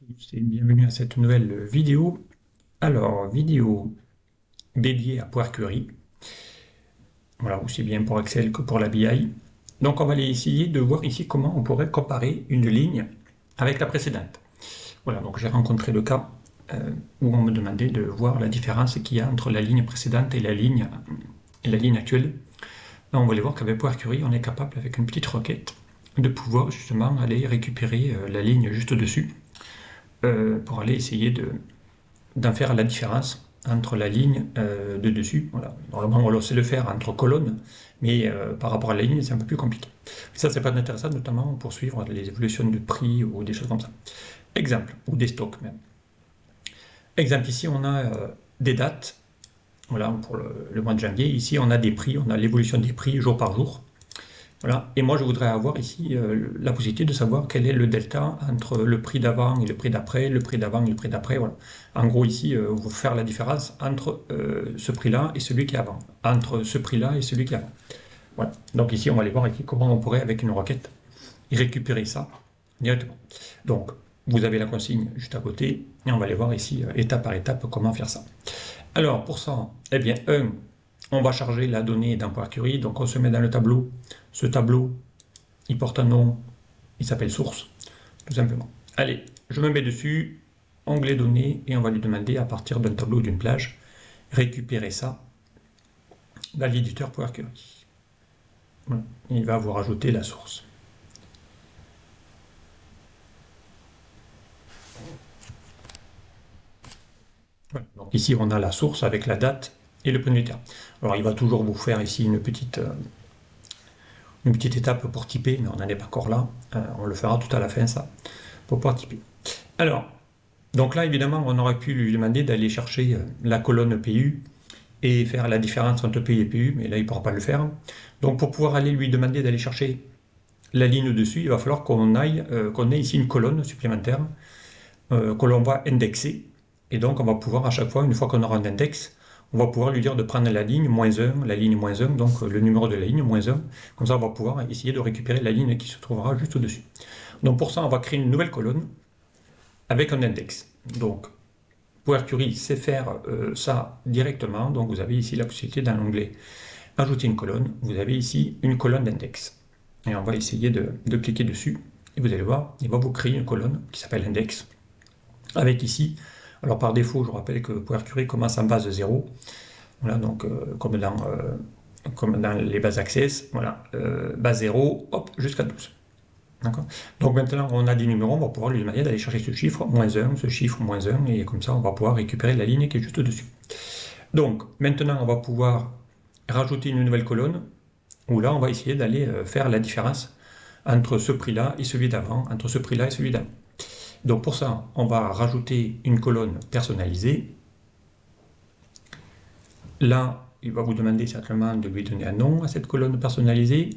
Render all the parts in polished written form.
tous et bienvenue à cette nouvelle vidéo. Alors, vidéo dédiée à Power Query. Voilà, aussi bien pour Excel que pour la BI. Donc, on va aller essayer de voir ici comment on pourrait comparer une ligne avec la précédente. Voilà, donc j'ai rencontré le cas où on me demandait de voir la différence qu'il y a entre la ligne précédente et la ligne actuelle. Là, on va aller voir qu'avec Power Query, on est capable, avec une petite requête, de pouvoir justement aller récupérer la ligne juste dessus pour aller essayer d'en faire la différence entre la ligne de dessus. Voilà. Normalement, on sait le faire entre colonnes, mais par rapport à la ligne, c'est un peu plus compliqué. Ça, c'est pas intéressant, notamment pour suivre les évolutions de prix ou des choses comme ça. Exemple, ou des stocks même. Exemple, ici, on a des dates. Voilà, pour le mois de janvier. Ici, on a des prix, on a l'évolution des prix jour par jour. Voilà. Et moi, je voudrais avoir ici la possibilité de savoir quel est le delta entre le prix d'avant et le prix d'après, le prix d'avant et le prix d'après. Voilà. En gros, ici, vous faire la différence entre ce prix-là et celui qui est avant, entre ce prix-là et celui qui est avant. Voilà. Donc ici, on va aller voir ici comment on pourrait, avec une requête, récupérer ça directement. Donc, vous avez la consigne juste à côté, et on va aller voir ici, étape par étape, comment faire ça. Alors, pour ça, eh bien, on va charger la donnée d'un Power Query, donc on se met dans le tableau. Ce tableau, il porte un nom, il s'appelle source, tout simplement. Allez, je me mets dessus, onglet données, et on va lui demander, à partir d'un tableau d'une plage, récupérer ça dans l'éditeur Power Query. Voilà. Il va vous rajouter la source. Voilà. Donc ici, on a la source avec la date et le prix unitaire. Alors, il va toujours vous faire ici une petite étape pour typer, mais on n'en est pas encore là. On le fera tout à la fin, ça, pour pouvoir typer. Alors, donc là, évidemment, on aurait pu lui demander d'aller chercher la colonne PU et faire la différence entre PU et PU, mais là, il ne pourra pas le faire. Donc, pour pouvoir aller lui demander d'aller chercher la ligne dessus, il va falloir qu'on ait ici une colonne supplémentaire que l'on va indexer. Et donc, on va pouvoir à chaque fois, une fois qu'on aura un index, on va pouvoir lui dire de prendre la ligne -1, la ligne -1, donc le numéro de la ligne -1. Comme ça, on va pouvoir essayer de récupérer la ligne qui se trouvera juste au-dessus. Donc pour ça, on va créer une nouvelle colonne avec un index. Donc, Power Query sait faire ça directement. Donc vous avez ici la possibilité dans l'onglet Ajouter une colonne. Vous avez ici une colonne d'index. Et on va essayer de cliquer dessus. Et vous allez voir, il va vous créer une colonne qui s'appelle index. Avec ici, alors par défaut, je rappelle que Power Query commence en base 0. Voilà, donc comme dans les bases Access, voilà, base 0, hop, jusqu'à 12. Donc maintenant, on a des numéros, on va pouvoir lui demander d'aller chercher ce chiffre, -1, ce chiffre, -1, et comme ça, on va pouvoir récupérer la ligne qui est juste dessus. Donc, maintenant, on va pouvoir rajouter une nouvelle colonne, où là, on va essayer d'aller faire la différence entre ce prix-là et celui d'avant, entre ce prix-là et celui d'avant. Donc pour ça, on va rajouter une colonne personnalisée. Là, il va vous demander certainement de lui donner un nom à cette colonne personnalisée.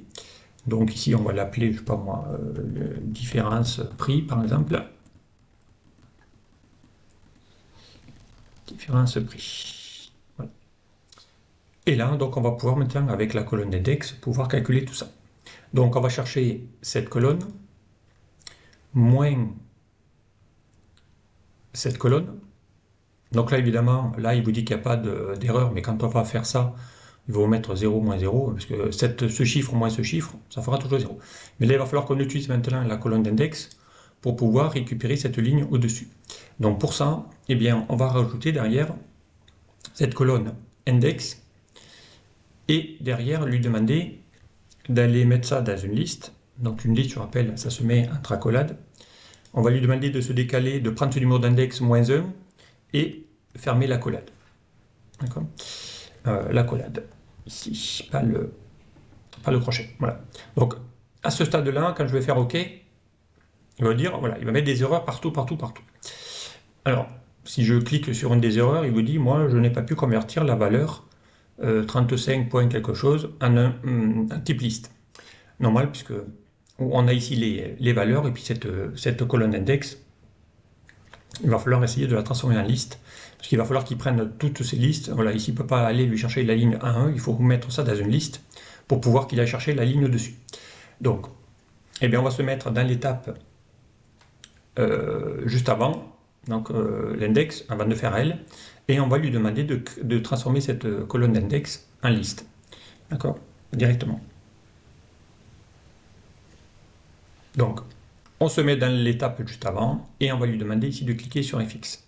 Donc ici, on va l'appeler, je ne sais pas moi, différence prix, par exemple. Différence prix. Voilà. Et là, donc, on va pouvoir maintenant, avec la colonne d'index, pouvoir calculer tout ça. Donc, on va chercher cette colonne, moins cette colonne. Donc là, évidemment, là, il vous dit qu'il n'y a pas d'erreur, mais quand on va faire ça, il va vous mettre 0, -0, parce que ce chiffre moins ce chiffre, ça fera toujours 0. Mais là, il va falloir qu'on utilise maintenant la colonne d'index pour pouvoir récupérer cette ligne au-dessus. Donc pour ça, eh bien, on va rajouter derrière cette colonne index et derrière lui demander d'aller mettre ça dans une liste. Donc une liste, je rappelle, ça se met entre accolades. On va lui demander de se décaler, de prendre ce numéro d'index -1 et fermer l'accolade. D'accord ? L'accolade. Ici, pas le crochet. Voilà. Donc, à ce stade-là, quand je vais faire OK, il va dire, voilà, il va mettre des erreurs partout, partout, partout. Alors, si je clique sur une des erreurs, il vous dit, moi, je n'ai pas pu convertir la valeur 35 points quelque chose en un type liste. Normal, puisque on a ici les valeurs, et puis cette colonne index, il va falloir essayer de la transformer en liste, parce qu'il va falloir qu'il prenne toutes ces listes. Voilà, ici, il ne peut pas aller lui chercher la ligne 1-1, il faut mettre ça dans une liste pour pouvoir qu'il aille chercher la ligne dessus. Donc, eh bien, on va se mettre dans l'étape juste avant, donc l'index avant de faire L, et on va lui demander de transformer cette colonne d'index en liste. D'accord? Directement. Donc, on se met dans l'étape juste avant, et on va lui demander ici de cliquer sur FX.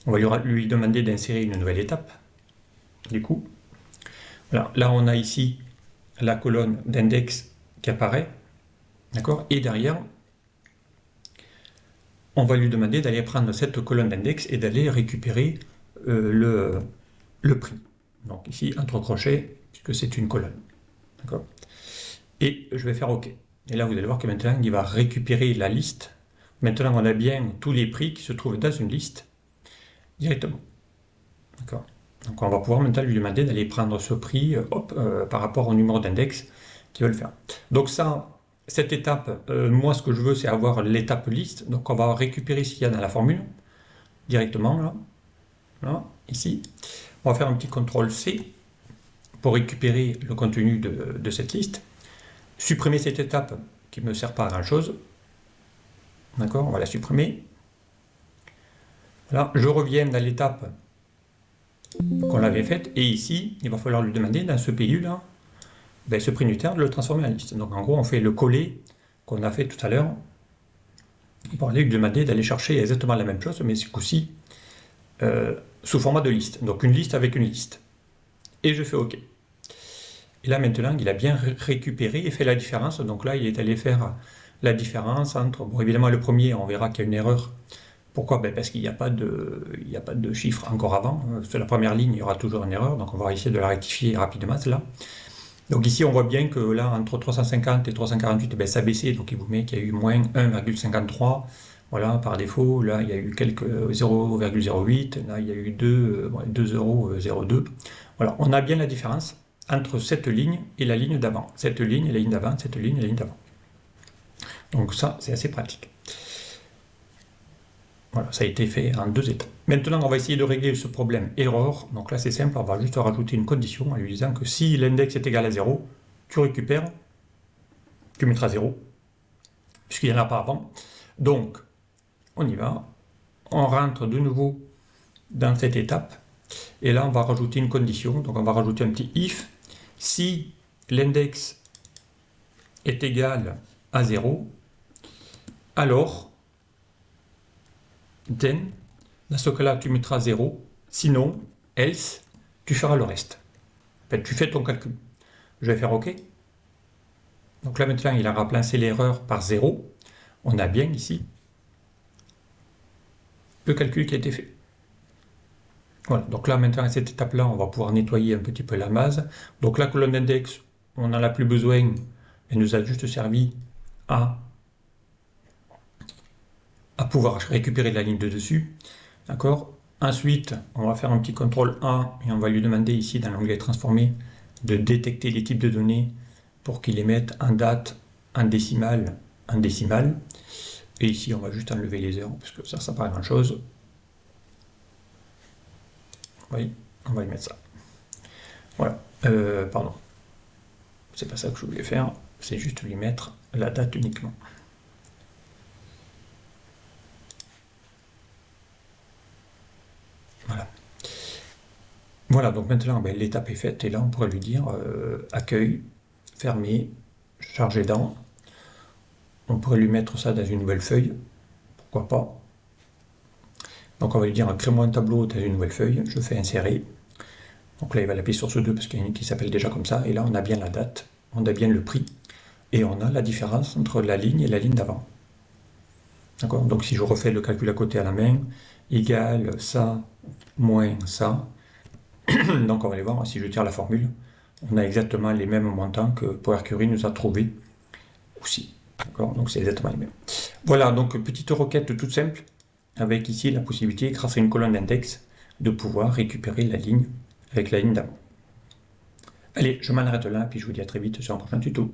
On va lui demander d'insérer une nouvelle étape. Du coup, voilà, là on a ici la colonne d'index qui apparaît, d'accord? Et derrière, on va lui demander d'aller prendre cette colonne d'index et d'aller récupérer le prix. Donc ici, entre crochets, puisque c'est une colonne. D'accord? Et je vais faire OK. Et là, vous allez voir que maintenant, il va récupérer la liste. Maintenant, on a bien tous les prix qui se trouvent dans une liste directement. D'accord? Donc on va pouvoir maintenant lui demander d'aller prendre ce prix par rapport au numéro d'index qu'il veut le faire. Donc ça, cette étape, moi ce que je veux c'est avoir l'étape liste. Donc on va récupérer ce qu'il y a dans la formule directement là, ici. On va faire un petit CTRL C pour récupérer le contenu de cette liste. Supprimer cette étape qui ne me sert pas à grand chose. D'accord, on va la supprimer. Voilà, je reviens dans l'étape qu'on l'avait faite, et ici, il va falloir lui demander dans ce PU là, ben, ce prix unitaire de le transformer en liste. Donc en gros, on fait le coller qu'on a fait tout à l'heure pour aller lui demander d'aller chercher exactement la même chose, mais ce coup-ci sous format de liste. Donc une liste avec une liste. Et je fais OK. Et là maintenant, il a bien récupéré et fait la différence. Donc là, il est allé faire la différence entre... Bon, évidemment, le premier, on verra qu'il y a une erreur. Pourquoi? Ben parce qu'il n'y a pas de chiffre encore avant. Sur la première ligne, il y aura toujours une erreur. Donc on va essayer de la rectifier rapidement, celle-là. Donc ici, on voit bien que là, entre 350 et 348, ben, ça a baissé. Donc il vous met qu'il y a eu moins 1,53. Voilà, par défaut. Là, il y a eu quelques 0,08. Là, il y a eu 2,02. Voilà, on a bien la différence entre cette ligne et la ligne d'avant. Cette ligne et la ligne d'avant, cette ligne et la ligne d'avant. Donc ça, c'est assez pratique. Voilà, ça a été fait en 2 étapes. Maintenant, on va essayer de régler ce problème error. Donc là, c'est simple, on va juste rajouter une condition en lui disant que si l'index est égal à 0, tu récupères, tu mettras 0, puisqu'il n'y en a pas avant. Donc, on y va. On rentre de nouveau dans cette étape. Et là, on va rajouter une condition. Donc, on va rajouter un petit if. Si l'index est égal à 0, alors, then, dans ce cas-là, tu mettras 0. Sinon, else, tu feras le reste. En fait, tu fais ton calcul. Je vais faire OK. Donc là, maintenant, il a remplacé l'erreur par 0. On a bien ici le calcul qui a été fait. Voilà, donc là, maintenant, à cette étape-là, on va pouvoir nettoyer un petit peu la base. Donc la colonne d'index, on n'en a plus besoin. Elle nous a juste servi à pouvoir récupérer la ligne de dessus. D'accord? Ensuite, on va faire un petit CTRL A et on va lui demander ici, dans l'onglet transformé, de détecter les types de données pour qu'il les mette en date, en décimale, en décimale. Et ici, on va juste enlever les heures, parce que ça ne sert pas à grand chose. Oui, on va y mettre ça. Voilà, pardon. C'est pas ça que je voulais faire, c'est juste lui mettre la date uniquement. Voilà. Voilà, donc maintenant, ben, l'étape est faite, et là, on pourrait lui dire accueil, fermé, chargé dans. On pourrait lui mettre ça dans une nouvelle feuille, pourquoi pas. Donc on va lui dire crée-moi un tableau dans une nouvelle feuille, je fais insérer. Donc là il va l'appuyer sur ce 2 parce qu'il y en a une qui s'appelle déjà comme ça, et là on a bien la date, on a bien le prix, et on a la différence entre la ligne et la ligne d'avant. D'accord? Donc si je refais le calcul à côté à la main, égal ça, moins ça, donc on va aller voir, si je tire la formule, on a exactement les mêmes montants que Power Query nous a trouvé aussi. Donc c'est exactement les mêmes. Voilà, donc petite requête toute simple, avec ici la possibilité, grâce à une colonne d'index, de pouvoir récupérer la ligne avec la ligne d'avant. Allez, je m'en arrête là, puis je vous dis à très vite sur un prochain tuto.